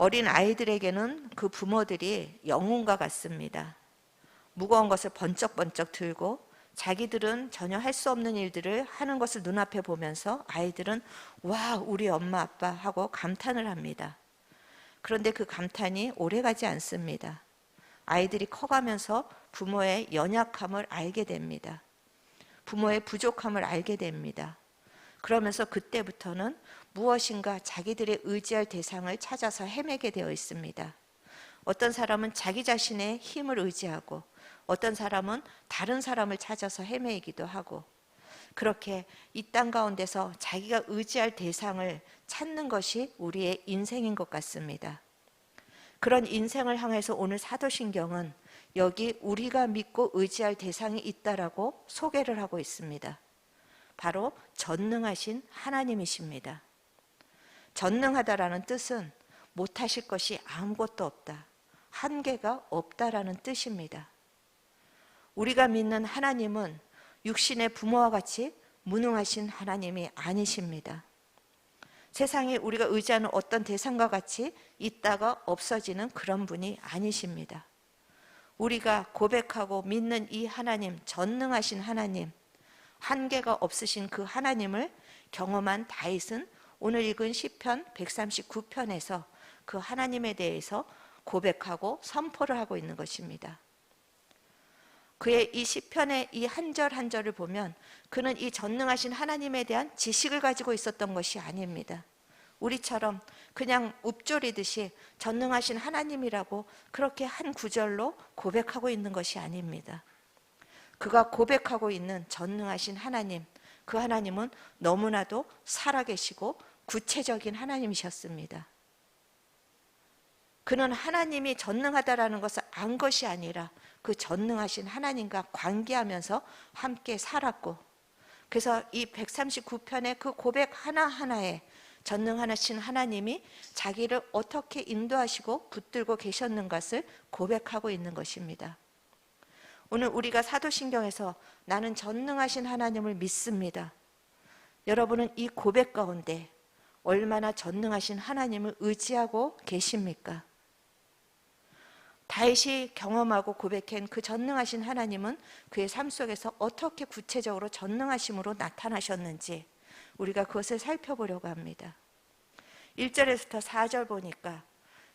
어린 아이들에게는 그 부모들이 영웅과 같습니다. 무거운 것을 번쩍번쩍 들고 자기들은 전혀 할 수 없는 일들을 하는 것을 눈앞에 보면서 아이들은 와, 우리 엄마 아빠 하고 감탄을 합니다. 그런데 그 감탄이 오래가지 않습니다. 아이들이 커가면서 부모의 연약함을 알게 됩니다. 부모의 부족함을 알게 됩니다. 그러면서 그때부터는 무엇인가 자기들의 의지할 대상을 찾아서 헤매게 되어 있습니다. 어떤 사람은 자기 자신의 힘을 의지하고 어떤 사람은 다른 사람을 찾아서 헤매이기도 하고, 그렇게 이 땅 가운데서 자기가 의지할 대상을 찾는 것이 우리의 인생인 것 같습니다. 그런 인생을 향해서 오늘 사도신경은 여기 우리가 믿고 의지할 대상이 있다라고 소개를 하고 있습니다. 바로 전능하신 하나님이십니다. 전능하다라는 뜻은 못하실 것이 아무것도 없다, 한계가 없다라는 뜻입니다. 우리가 믿는 하나님은 육신의 부모와 같이 무능하신 하나님이 아니십니다. 세상에 우리가 의지하는 어떤 대상과 같이 있다가 없어지는 그런 분이 아니십니다. 우리가 고백하고 믿는 이 하나님, 전능하신 하나님, 한계가 없으신 그 하나님을 경험한 다윗은 오늘 읽은 시편 139편에서 그 하나님에 대해서 고백하고 선포를 하고 있는 것입니다. 그의 이 시편의 이 한 절 한 절을 보면 그는 이 전능하신 하나님에 대한 지식을 가지고 있었던 것이 아닙니다. 우리처럼 그냥 읊조리듯이 전능하신 하나님이라고 그렇게 한 구절로 고백하고 있는 것이 아닙니다. 그가 고백하고 있는 전능하신 하나님, 그 하나님은 너무나도 살아계시고 구체적인 하나님이셨습니다. 그는 하나님이 전능하다라는 것을 안 것이 아니라 그 전능하신 하나님과 관계하면서 함께 살았고, 그래서 이 139편의 그 고백 하나하나에 전능하신 하나님이 자기를 어떻게 인도하시고 붙들고 계셨는 것을 고백하고 있는 것입니다. 오늘 우리가 사도신경에서 나는 전능하신 하나님을 믿습니다. 여러분은 이 고백 가운데 얼마나 전능하신 하나님을 의지하고 계십니까? 다윗이 경험하고 고백한 그 전능하신 하나님은 그의 삶 속에서 어떻게 구체적으로 전능하심으로 나타나셨는지 우리가 그것을 살펴보려고 합니다. 1절에서부터 4절 보니까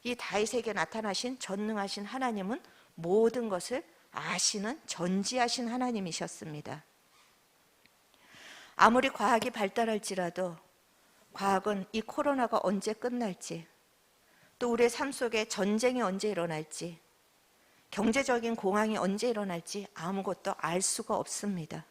이 다윗에게 나타나신 전능하신 하나님은 모든 것을 아시는 전지하신 하나님이셨습니다. 아무리 과학이 발달할지라도 과학은 이 코로나가 언제 끝날지, 또 우리의 삶 속에 전쟁이 언제 일어날지, 경제적인 공황이 언제 일어날지 아무것도 알 수가 없습니다.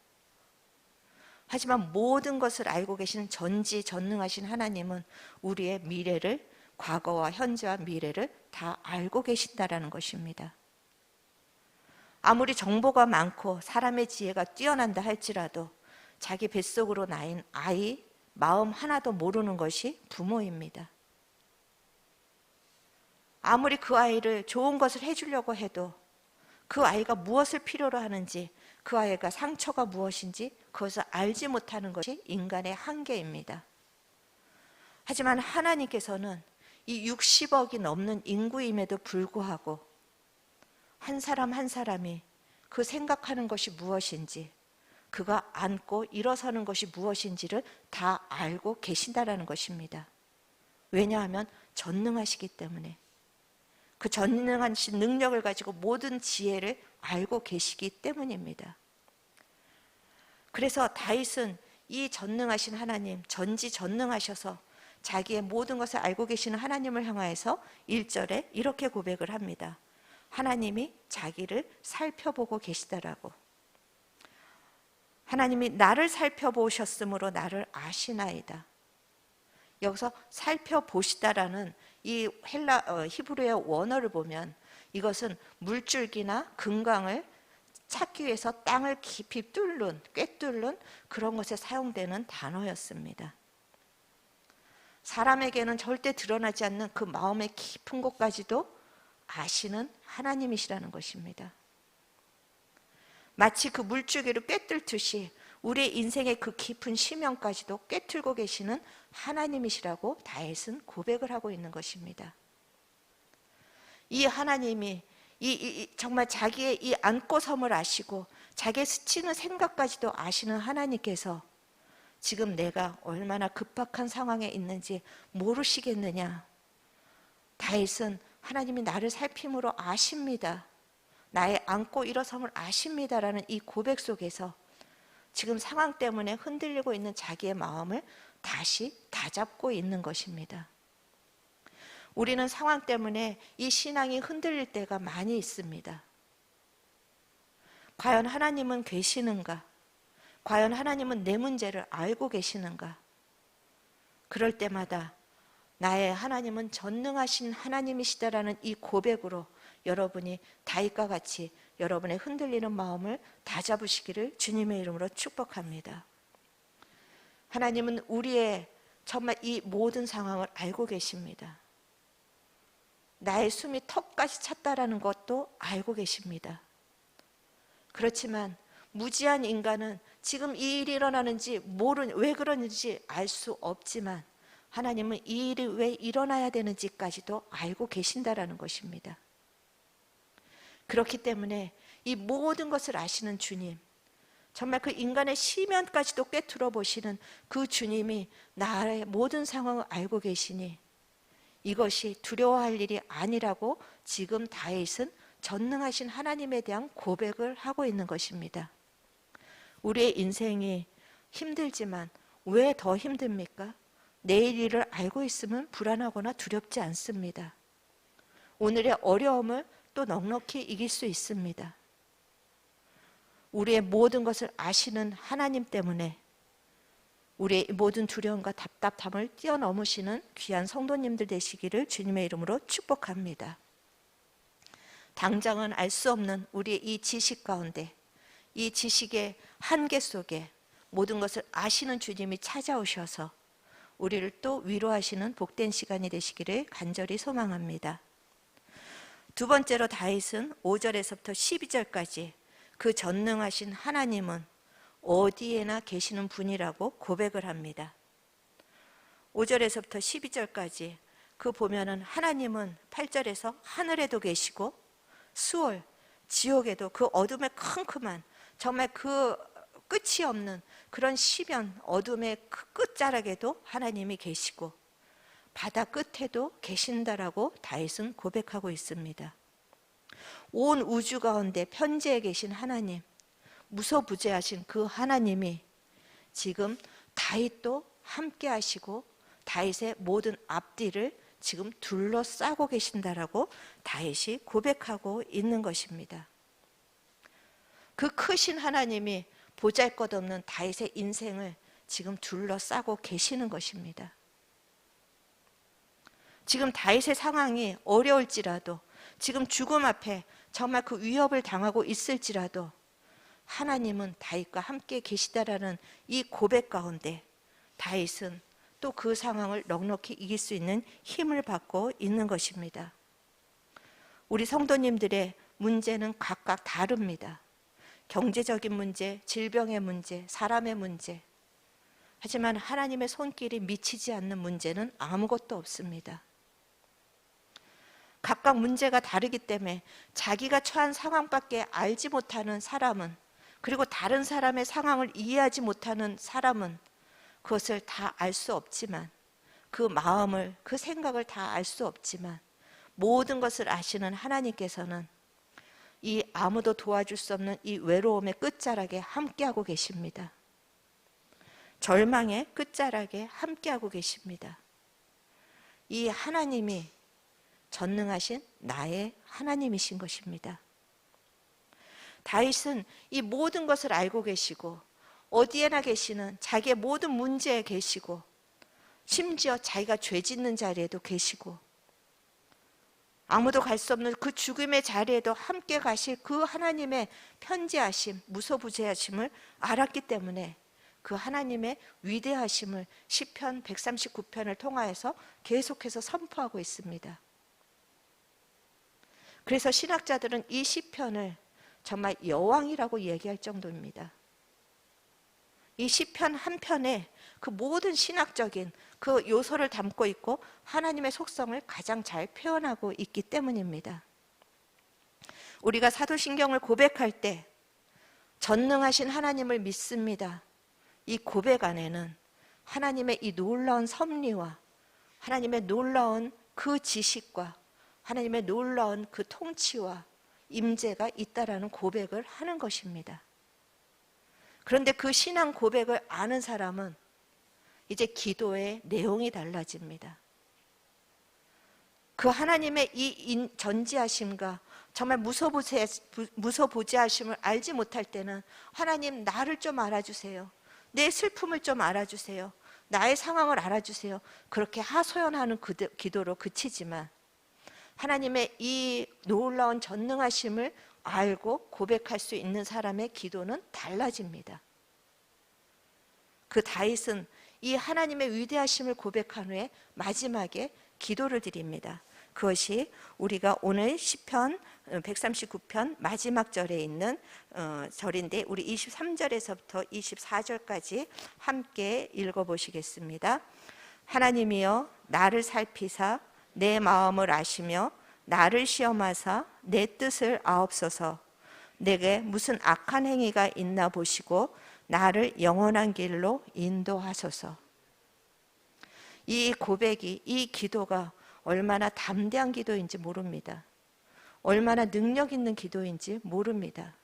하지만 모든 것을 알고 계시는 전지전능하신 하나님은 우리의 미래를, 과거와 현재와 미래를 다 알고 계신다라는 것입니다. 아무리 정보가 많고 사람의 지혜가 뛰어난다 할지라도 자기 뱃속으로 낳인 아이 마음 하나도 모르는 것이 부모입니다. 아무리 그 아이를 좋은 것을 해주려고 해도 그 아이가 무엇을 필요로 하는지, 그 아이가 상처가 무엇인지 그것을 알지 못하는 것이 인간의 한계입니다. 하지만 하나님께서는 이 60억이 넘는 인구임에도 불구하고 한 사람 한 사람이 그 생각하는 것이 무엇인지, 그가 안고 일어서는 것이 무엇인지를 다 알고 계신다라는 것입니다. 왜냐하면 전능하시기 때문에, 그 전능하신 능력을 가지고 모든 지혜를 알고 계시기 때문입니다. 그래서 다윗은 이 전능하신 하나님, 전지전능하셔서 자기의 모든 것을 알고 계시는 하나님을 향하여서 1절에 이렇게 고백을 합니다. 하나님이 자기를 살펴보고 계시다라고. 하나님이 나를 살펴보셨으므로 나를 아시나이다. 여기서 살펴보시다라는 이 히브리어의 원어를 보면 이것은 물줄기나 금강을 찾기 위해서 땅을 깊이 꿰뚫는 그런 것에 사용되는 단어였습니다. 사람에게는 절대 드러나지 않는 그 마음의 깊은 곳까지도 아시는 하나님이시라는 것입니다. 마치 그 물줄기를 꿰뚫듯이 우리의 인생의 그 깊은 심연까지도 꿰뚫고 계시는 하나님이시라고 다윗은 고백을 하고 있는 것입니다. 이 하나님이 정말 자기의 이 안고섬을 아시고 자기의 스치는 생각까지도 아시는 하나님께서 지금 내가 얼마나 급박한 상황에 있는지 모르시겠느냐. 다윗은 하나님이 나를 살핌으로 아십니다. 나의 안고 일어섬을 아십니다라는 이 고백 속에서 지금 상황 때문에 흔들리고 있는 자기의 마음을 다시 다잡고 있는 것입니다. 우리는 상황 때문에 이 신앙이 흔들릴 때가 많이 있습니다. 과연 하나님은 계시는가? 과연 하나님은 내 문제를 알고 계시는가? 그럴 때마다 나의 하나님은 전능하신 하나님이시다라는 이 고백으로 여러분이 다윗과 같이 여러분의 흔들리는 마음을 다잡으시기를 주님의 이름으로 축복합니다. 하나님은 우리의 정말 이 모든 상황을 알고 계십니다. 나의 숨이 턱까지 찼다라는 것도 알고 계십니다. 그렇지만 무지한 인간은 지금 이 일이 일어나는지 왜 그러는지 알 수 없지만 하나님은 이 일이 왜 일어나야 되는지까지도 알고 계신다라는 것입니다. 그렇기 때문에 이 모든 것을 아시는 주님, 정말 그 인간의 시면까지도 꿰뚫어 보시는 그 주님이 나의 모든 상황을 알고 계시니 이것이 두려워할 일이 아니라고 지금 다윗은 전능하신 하나님에 대한 고백을 하고 있는 것입니다. 우리의 인생이 힘들지만 왜 더 힘듭니까? 내일 일을 알고 있으면 불안하거나 두렵지 않습니다. 오늘의 어려움을 또 넉넉히 이길 수 있습니다. 우리의 모든 것을 아시는 하나님 때문에 우리의 모든 두려움과 답답함을 뛰어넘으시는 귀한 성도님들 되시기를 주님의 이름으로 축복합니다. 당장은 알 수 없는 우리의 이 지식 가운데, 이 지식의 한계 속에 모든 것을 아시는 주님이 찾아오셔서 우리를 또 위로하시는 복된 시간이 되시기를 간절히 소망합니다. 두 번째로 다윗은 5절에서부터 12절까지 그 전능하신 하나님은 어디에나 계시는 분이라고 고백을 합니다. 5절에서부터 12절까지 그 보면은 하나님은 8절에서 하늘에도 계시고 수월, 지옥에도 그 어둠의 컴컴한 정말 그 끝이 없는 그런 시변 어둠의 그 끝자락에도 하나님이 계시고 바다 끝에도 계신다라고 다윗은 고백하고 있습니다. 온 우주 가운데 편지에 계신 하나님, 무소부재하신 그 하나님이 지금 다윗도 함께 하시고 다윗의 모든 앞뒤를 지금 둘러싸고 계신다라고 다윗이 고백하고 있는 것입니다. 그 크신 하나님이 보잘것없는 다윗의 인생을 지금 둘러싸고 계시는 것입니다. 지금 다윗의 상황이 어려울지라도 지금 죽음 앞에 정말 그 위협을 당하고 있을지라도 하나님은 다윗과 함께 계시다라는 이 고백 가운데 다윗은 또 그 상황을 넉넉히 이길 수 있는 힘을 받고 있는 것입니다. 우리 성도님들의 문제는 각각 다릅니다. 경제적인 문제, 질병의 문제, 사람의 문제. 하지만 하나님의 손길이 미치지 않는 문제는 아무것도 없습니다. 각각 문제가 다르기 때문에 자기가 처한 상황밖에 알지 못하는 사람은, 그리고 다른 사람의 상황을 이해하지 못하는 사람은 그것을 다 알 수 없지만, 그 마음을, 그 생각을 다 알 수 없지만 모든 것을 아시는 하나님께서는 이 아무도 도와줄 수 없는 이 외로움의 끝자락에 함께하고 계십니다. 절망의 끝자락에 함께하고 계십니다. 이 하나님이 전능하신 나의 하나님이신 것입니다. 다윗은 이 모든 것을 알고 계시고 어디에나 계시는 자기의 모든 문제에 계시고 심지어 자기가 죄 짓는 자리에도 계시고 아무도 갈 수 없는 그 죽음의 자리에도 함께 가실 그 하나님의 편지하심, 무소부재하심을 알았기 때문에 그 하나님의 위대하심을 시편 139편을 통하여서 계속해서 선포하고 있습니다. 그래서 신학자들은 이 시편을 정말 여왕이라고 얘기할 정도입니다. 이 시편 한 편에 그 모든 신학적인 그 요소를 담고 있고 하나님의 속성을 가장 잘 표현하고 있기 때문입니다. 우리가 사도신경을 고백할 때 전능하신 하나님을 믿습니다. 이 고백 안에는 하나님의 이 놀라운 섭리와 하나님의 놀라운 그 지식과 하나님의 놀라운 그 통치와 임재가 있다라는 고백을 하는 것입니다. 그런데 그 신앙 고백을 아는 사람은 이제 기도의 내용이 달라집니다. 그 하나님의 이 전지하심과 정말 무소부지하심을 알지 못할 때는 하나님 나를 좀 알아주세요. 내 슬픔을 좀 알아주세요. 나의 상황을 알아주세요. 그렇게 하소연하는 기도로 그치지만 하나님의 이 놀라운 전능하심을 알고 고백할 수 있는 사람의 기도는 달라집니다. 그 다윗은 이 하나님의 위대하심을 고백한 후에 마지막에 기도를 드립니다. 그것이 우리가 오늘 시편 139편 마지막 절에 있는 절인데 우리 23절에서부터 24절까지 함께 읽어보시겠습니다. 하나님이여 나를 살피사 내 마음을 아시며 나를 시험하사 내 뜻을 아옵소서. 내게 무슨 악한 행위가 있나 보시고 나를 영원한 길로 인도하소서. 이 고백이, 이 기도가 얼마나 담대한 기도인지 모릅니다. 얼마나 능력 있는 기도인지 모릅니다.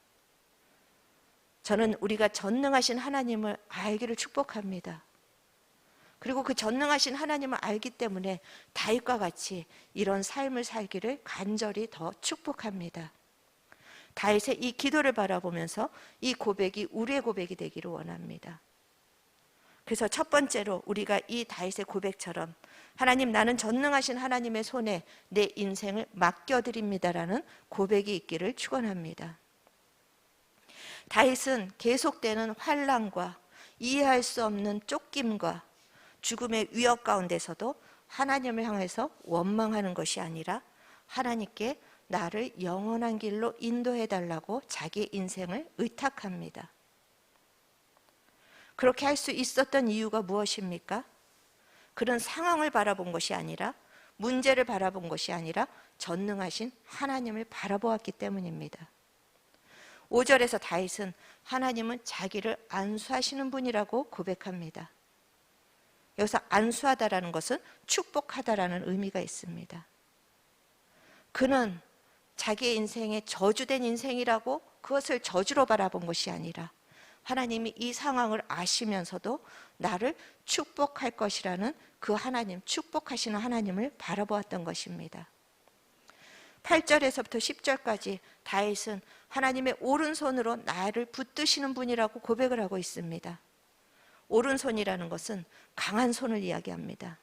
저는 우리가 전능하신 하나님을 알기를 축복합니다. 그리고 그 전능하신 하나님을 알기 때문에 다윗과 같이 이런 삶을 살기를 간절히 더 축복합니다. 다윗의 이 기도를 바라보면서 이 고백이 우리의 고백이 되기를 원합니다. 그래서 첫 번째로 우리가 이 다윗의 고백처럼 하나님 나는 전능하신 하나님의 손에 내 인생을 맡겨드립니다라는 고백이 있기를 축원합니다. 다윗은 계속되는 환난과 이해할 수 없는 쫓김과 죽음의 위협 가운데서도 하나님을 향해서 원망하는 것이 아니라 하나님께 나를 영원한 길로 인도해달라고 자기 인생을 의탁합니다. 그렇게 할 수 있었던 이유가 무엇입니까? 그런 상황을 바라본 것이 아니라 문제를 바라본 것이 아니라 전능하신 하나님을 바라보았기 때문입니다. 5절에서 다윗은 하나님은 자기를 안수하시는 분이라고 고백합니다. 여기서 안수하다라는 것은 축복하다라는 의미가 있습니다. 그는 자기의 인생에 저주된 인생이라고 그것을 저주로 바라본 것이 아니라 하나님이 이 상황을 아시면서도 나를 축복할 것이라는 그 하나님, 축복하시는 하나님을 바라보았던 것입니다. 8절에서부터 10절까지 다윗은 하나님의 오른손으로 나를 붙드시는 분이라고 고백을 하고 있습니다. 오른손이라는 것은 강한 손을 이야기합니다.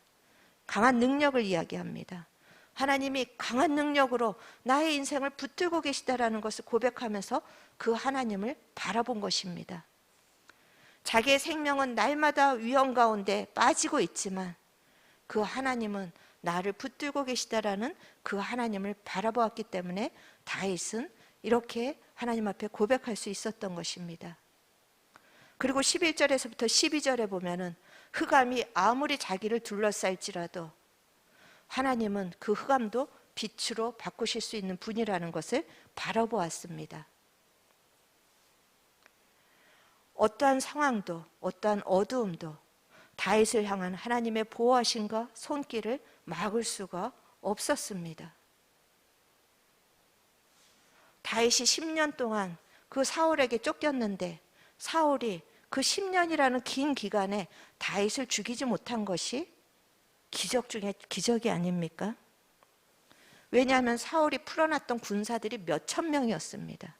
강한 능력을 이야기합니다. 하나님이 강한 능력으로 나의 인생을 붙들고 계시다라는 것을 고백하면서 그 하나님을 바라본 것입니다. 자기의 생명은 날마다 위험 가운데 빠지고 있지만 그 하나님은 나를 붙들고 계시다라는 그 하나님을 바라보았기 때문에 다윗은 이렇게 하나님 앞에 고백할 수 있었던 것입니다. 그리고 11절에서부터 12절에 보면은 흑암이 아무리 자기를 둘러쌀지라도 하나님은 그 흑암도 빛으로 바꾸실 수 있는 분이라는 것을 바라보았습니다. 어떠한 상황도 어떠한 어두움도 다윗을 향한 하나님의 보호하심과 손길을 막을 수가 없었습니다. 다윗이 10년 동안 그 사울에게 쫓겼는데 사울이 그 10년이라는 긴 기간에 다윗을 죽이지 못한 것이 기적 중에 기적이 아닙니까? 왜냐하면 사울이 풀어놨던 군사들이 몇천 명이었습니다.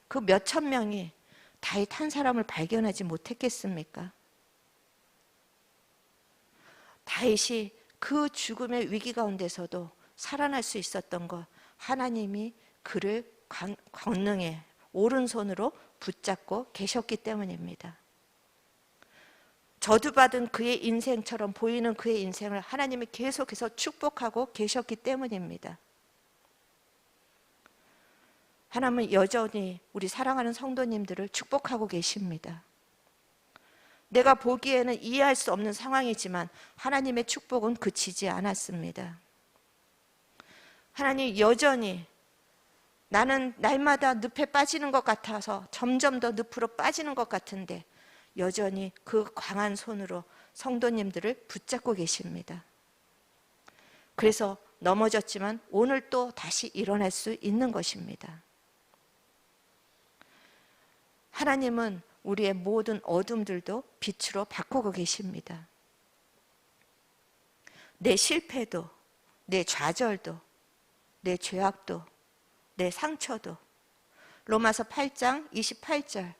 그 몇천 명이 다윗 한 사람을 발견하지 못했겠습니까? 다윗이 그 죽음의 위기 가운데서도 살아날 수 있었던 것, 하나님이 그를 권능의 오른손으로 붙잡고 계셨기 때문입니다. 저주받은 그의 인생처럼 보이는 그의 인생을 하나님이 계속해서 축복하고 계셨기 때문입니다. 하나님은 여전히 우리 사랑하는 성도님들을 축복하고 계십니다. 내가 보기에는 이해할 수 없는 상황이지만 하나님의 축복은 그치지 않았습니다. 하나님 여전히 나는 날마다 늪에 빠지는 것 같아서 점점 더 늪으로 빠지는 것 같은데 여전히 그 강한 손으로 성도님들을 붙잡고 계십니다. 그래서 넘어졌지만 오늘 또 다시 일어날 수 있는 것입니다. 하나님은 우리의 모든 어둠들도 빛으로 바꾸고 계십니다. 내 실패도, 내 좌절도, 내 죄악도, 내 상처도, 로마서 8장 28절,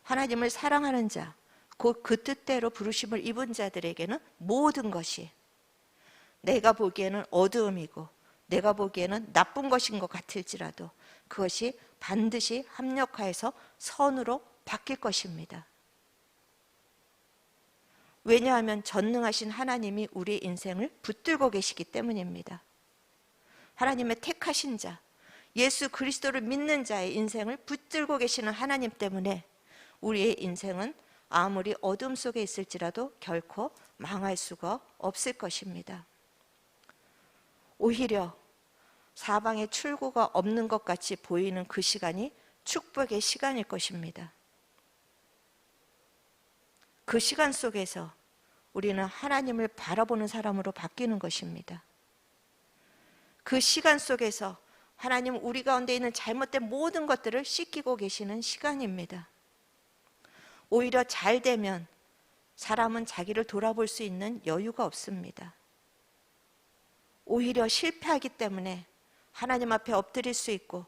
하나님을 사랑하는 자, 곧 그 뜻대로 부르심을 입은 자들에게는 모든 것이 내가 보기에는 어두움이고 내가 보기에는 나쁜 것인 것 같을지라도 그것이 반드시 합력하여서 선으로 바뀔 것입니다. 왜냐하면 전능하신 하나님이 우리의 인생을 붙들고 계시기 때문입니다. 하나님의 택하신 자, 예수 그리스도를 믿는 자의 인생을 붙들고 계시는 하나님 때문에 우리의 인생은 아무리 어둠 속에 있을지라도 결코 망할 수가 없을 것입니다. 오히려 사방에 출구가 없는 것 같이 보이는 그 시간이 축복의 시간일 것입니다. 그 시간 속에서 우리는 하나님을 바라보는 사람으로 바뀌는 것입니다. 그 시간 속에서 하나님 우리 가운데 있는 잘못된 모든 것들을 씻기고 계시는 시간입니다. 오히려 잘 되면 사람은 자기를 돌아볼 수 있는 여유가 없습니다. 오히려 실패하기 때문에 하나님 앞에 엎드릴 수 있고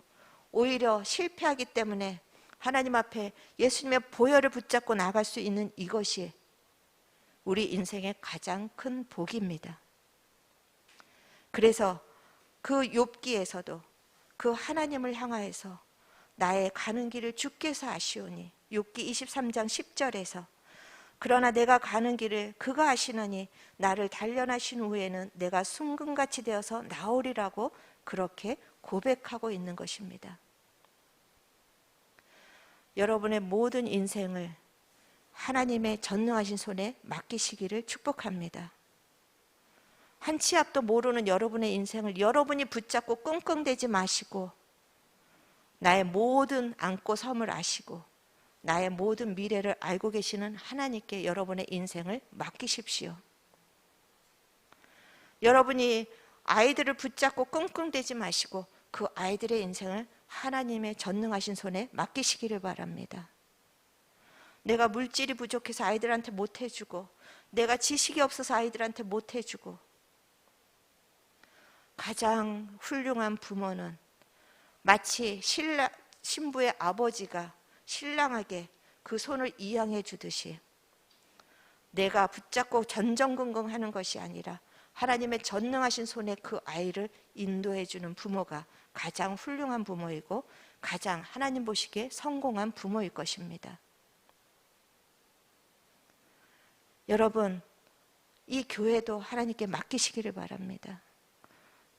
오히려 실패하기 때문에 하나님 앞에 예수님의 보혈을 붙잡고 나갈 수 있는 이것이 우리 인생의 가장 큰 복입니다. 그래서 그 욥기에서도 그 하나님을 향하여서 나의 가는 길을 주께서 아시오니 욥기 23장 10절에서 그러나 내가 가는 길을 그가 아시느니 나를 단련하신 후에는 내가 순금같이 되어서 나오리라고 그렇게 고백하고 있는 것입니다. 여러분의 모든 인생을 하나님의 전능하신 손에 맡기시기를 축복합니다. 한 치 앞도 모르는 여러분의 인생을 여러분이 붙잡고 끙끙대지 마시고 나의 모든 안고 섬을 아시고 나의 모든 미래를 알고 계시는 하나님께 여러분의 인생을 맡기십시오. 여러분이 아이들을 붙잡고 끙끙대지 마시고 그 아이들의 인생을 하나님의 전능하신 손에 맡기시기를 바랍니다. 내가 물질이 부족해서 아이들한테 못 해주고 내가 지식이 없어서 아이들한테 못 해주고 가장 훌륭한 부모는 마치 신부의 아버지가 신랑에게 그 손을 이양해 주듯이 내가 붙잡고 전전긍긍하는 것이 아니라 하나님의 전능하신 손에 그 아이를 인도해 주는 부모가 가장 훌륭한 부모이고 가장 하나님 보시기에 성공한 부모일 것입니다. 여러분, 이 교회도 하나님께 맡기시기를 바랍니다.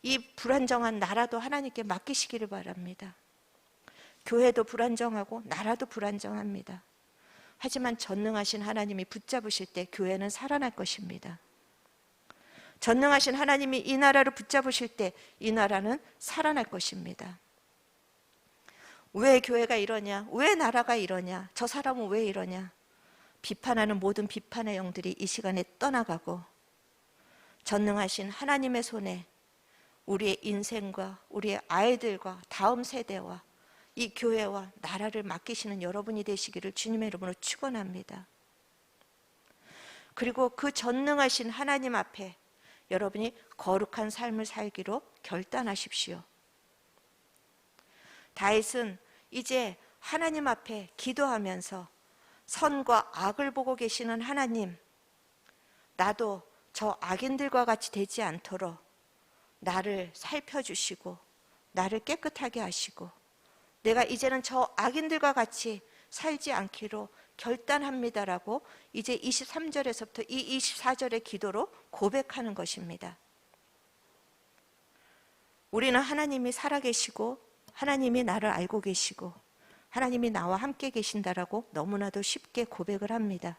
이 불안정한 나라도 하나님께 맡기시기를 바랍니다. 교회도 불안정하고 나라도 불안정합니다. 하지만 전능하신 하나님이 붙잡으실 때 교회는 살아날 것입니다. 전능하신 하나님이 이 나라를 붙잡으실 때 이 나라는 살아날 것입니다. 왜 교회가 이러냐? 왜 나라가 이러냐? 저 사람은 왜 이러냐? 비판하는 모든 비판의 영들이 이 시간에 떠나가고 전능하신 하나님의 손에 우리의 인생과 우리의 아이들과 다음 세대와 이 교회와 나라를 맡기시는 여러분이 되시기를 주님의 이름으로 축원합니다. 그리고 그 전능하신 하나님 앞에 여러분이 거룩한 삶을 살기로 결단하십시오. 다윗은 이제 하나님 앞에 기도하면서 선과 악을 보고 계시는 하나님, 나도 저 악인들과 같이 되지 않도록 나를 살펴주시고 나를 깨끗하게 하시고 내가 이제는 저 악인들과 같이 살지 않기로 결단합니다라고 이제 23절에서부터 이 24절의 기도로 고백하는 것입니다. 우리는 하나님이 살아계시고 하나님이 나를 알고 계시고 하나님이 나와 함께 계신다라고 너무나도 쉽게 고백을 합니다.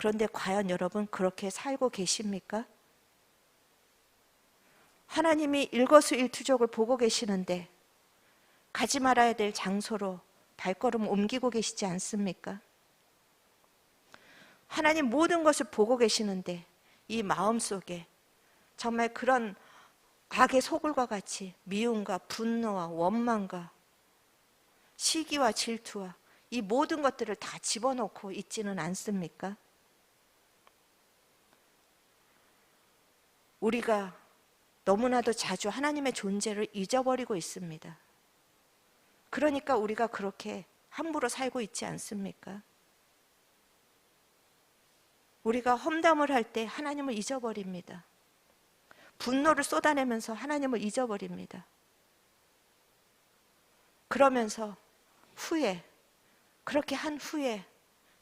그런데 과연 여러분 그렇게 살고 계십니까? 하나님이 일거수일투족을 보고 계시는데 가지 말아야 될 장소로 발걸음 옮기고 계시지 않습니까? 하나님 모든 것을 보고 계시는데 이 마음속에 정말 그런 악의 소굴과 같이 미움과 분노와 원망과 시기와 질투와 이 모든 것들을 다 집어넣고 있지는 않습니까? 우리가 너무나도 자주 하나님의 존재를 잊어버리고 있습니다. 그러니까 우리가 그렇게 함부로 살고 있지 않습니까? 우리가 험담을 할 때 하나님을 잊어버립니다. 분노를 쏟아내면서 하나님을 잊어버립니다. 그러면서 후에, 그렇게 한 후에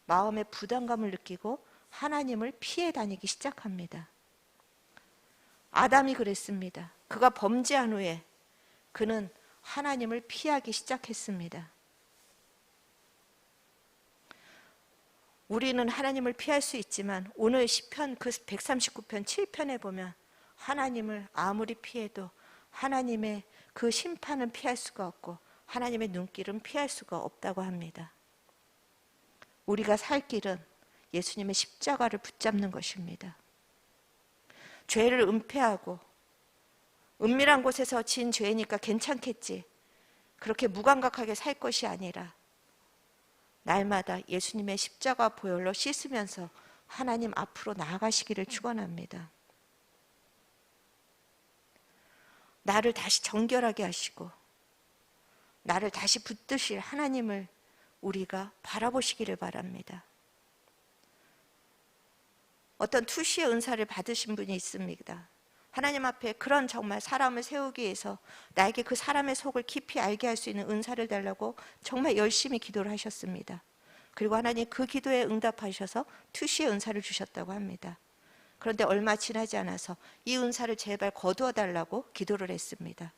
마음의 부담감을 느끼고 하나님을 피해 다니기 시작합니다. 아담이 그랬습니다. 그가 범죄한 후에 그는 하나님을 피하기 시작했습니다. 우리는 하나님을 피할 수 있지만 오늘 시편 그 139편 7편에 보면 하나님을 아무리 피해도 하나님의 그 심판은 피할 수가 없고 하나님의 눈길은 피할 수가 없다고 합니다. 우리가 살 길은 예수님의 십자가를 붙잡는 것입니다. 죄를 은폐하고 은밀한 곳에서 지은 죄니까 괜찮겠지, 그렇게 무감각하게 살 것이 아니라 날마다 예수님의 십자가 보혈로 씻으면서 하나님 앞으로 나아가시기를 축원합니다. 나를 다시 정결하게 하시고 나를 다시 붙드실 하나님을 우리가 바라보시기를 바랍니다. 어떤 투시의 은사를 받으신 분이 있습니다. 하나님 앞에 그런 정말 사람을 세우기 위해서 나에게 그 사람의 속을 깊이 알게 할 수 있는 은사를 달라고 정말 열심히 기도를 하셨습니다. 그리고 하나님 그 기도에 응답하셔서 투시의 은사를 주셨다고 합니다. 그런데 얼마 지나지 않아서 이 은사를 제발 거두어 달라고 기도를 했습니다.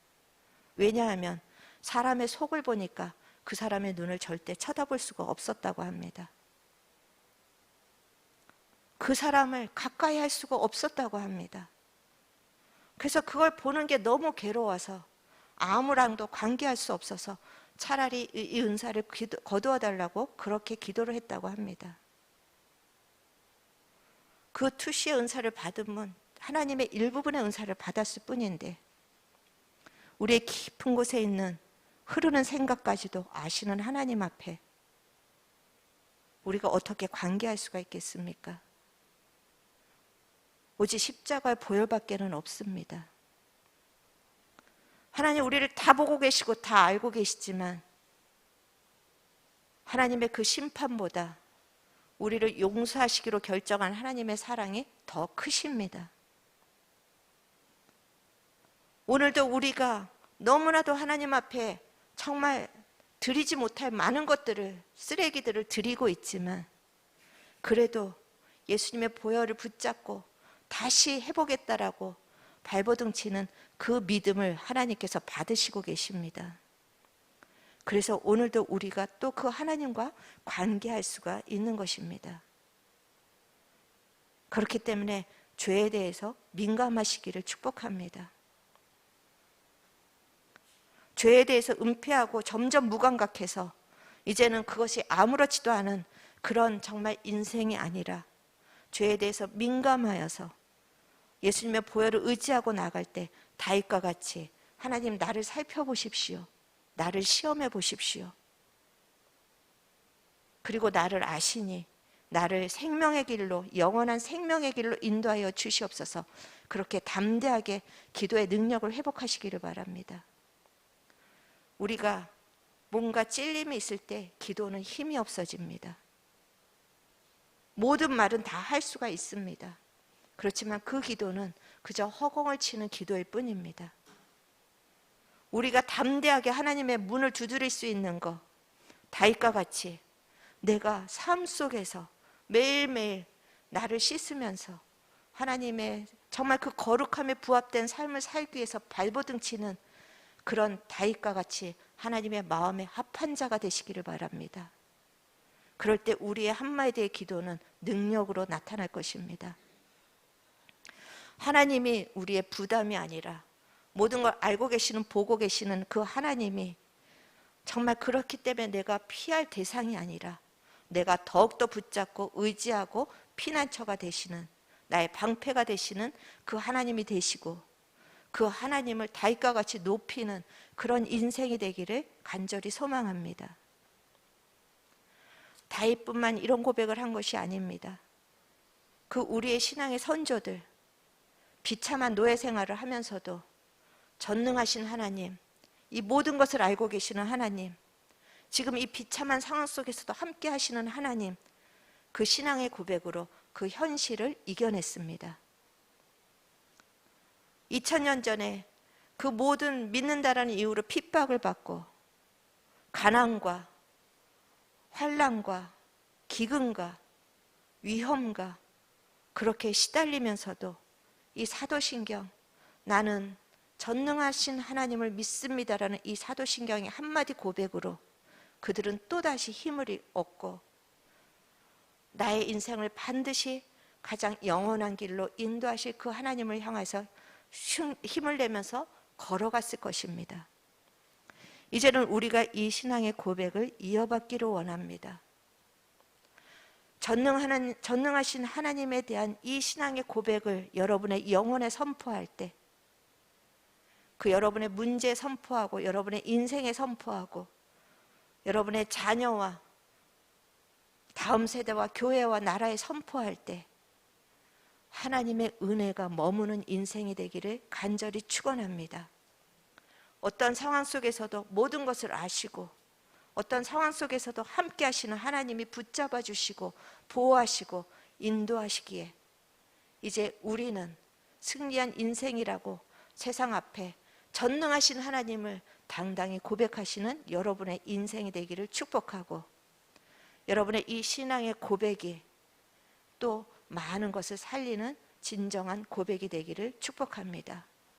왜냐하면 사람의 속을 보니까 그 사람의 눈을 절대 쳐다볼 수가 없었다고 합니다. 그 사람을 가까이 할 수가 없었다고 합니다. 그래서 그걸 보는 게 너무 괴로워서 아무랑도 관계할 수 없어서 차라리 이 은사를 거두어 달라고 그렇게 기도를 했다고 합니다. 그 투시의 은사를 받으면 하나님의 일부분의 은사를 받았을 뿐인데 우리의 깊은 곳에 있는 흐르는 생각까지도 아시는 하나님 앞에 우리가 어떻게 관계할 수가 있겠습니까? 오직 십자가의 보혈밖에는 없습니다. 하나님 우리를 다 보고 계시고 다 알고 계시지만 하나님의 그 심판보다 우리를 용서하시기로 결정한 하나님의 사랑이 더 크십니다. 오늘도 우리가 너무나도 하나님 앞에 정말 드리지 못할 많은 것들을, 쓰레기들을 드리고 있지만 그래도 예수님의 보혈을 붙잡고 다시 해보겠다라고 발버둥 치는 그 믿음을 하나님께서 받으시고 계십니다. 그래서 오늘도 우리가 또 그 하나님과 관계할 수가 있는 것입니다. 그렇기 때문에 죄에 대해서 민감하시기를 축복합니다. 죄에 대해서 은폐하고 점점 무감각해서 이제는 그것이 아무렇지도 않은 그런 정말 인생이 아니라 죄에 대해서 민감하여서 예수님의 보혈을 의지하고 나갈 때 다윗과 같이 하나님 나를 살펴보십시오. 나를 시험해 보십시오. 그리고 나를 아시니 나를 생명의 길로, 영원한 생명의 길로 인도하여 주시옵소서. 그렇게 담대하게 기도의 능력을 회복하시기를 바랍니다. 우리가 뭔가 찔림이 있을 때 기도는 힘이 없어집니다. 모든 말은 다 할 수가 있습니다. 그렇지만 그 기도는 그저 허공을 치는 기도일 뿐입니다. 우리가 담대하게 하나님의 문을 두드릴 수 있는 것, 다윗과 같이 내가 삶 속에서 매일매일 나를 씻으면서 하나님의 정말 그 거룩함에 부합된 삶을 살기 위해서 발버둥 치는 그런 다윗과 같이 하나님의 마음에 합한 자가 되시기를 바랍니다. 그럴 때 우리의 한마디의 기도는 능력으로 나타날 것입니다. 하나님이 우리의 부담이 아니라 모든 걸 알고 계시는, 보고 계시는 그 하나님이 정말 그렇기 때문에 내가 피할 대상이 아니라 내가 더욱더 붙잡고 의지하고 피난처가 되시는, 나의 방패가 되시는 그 하나님이 되시고, 그 하나님을 다윗과 같이 높이는 그런 인생이 되기를 간절히 소망합니다. 다윗뿐만 이런 고백을 한 것이 아닙니다. 그 우리의 신앙의 선조들, 비참한 노예 생활을 하면서도 전능하신 하나님, 이 모든 것을 알고 계시는 하나님, 지금 이 비참한 상황 속에서도 함께 하시는 하나님, 그 신앙의 고백으로 그 현실을 이겨냈습니다. 2000년 전에 그 모든 믿는다라는 이유로 핍박을 받고 가난과 환난과 기근과 위험과 그렇게 시달리면서도 이 사도신경, 나는 전능하신 하나님을 믿습니다라는 이 사도신경의 한마디 고백으로 그들은 또다시 힘을 얻고 나의 인생을 반드시 가장 영원한 길로 인도하실 그 하나님을 향해서 힘을 내면서 걸어갔을 것입니다. 이제는 우리가 이 신앙의 고백을 이어받기를 원합니다. 전능하신 하나님에 대한 이 신앙의 고백을 여러분의 영혼에 선포할 때, 그 여러분의 문제에 선포하고 여러분의 인생에 선포하고 여러분의 자녀와 다음 세대와 교회와 나라에 선포할 때 하나님의 은혜가 머무는 인생이 되기를 간절히 축원합니다. 어떤 상황 속에서도 모든 것을 아시고 어떤 상황 속에서도 함께 하시는 하나님이 붙잡아 주시고 보호하시고 인도하시기에 이제 우리는 승리한 인생이라고 세상 앞에 전능하신 하나님을 당당히 고백하시는 여러분의 인생이 되기를 축복하고, 여러분의 이 신앙의 고백이 또 많은 것을 살리는 진정한 고백이 되기를 축복합니다.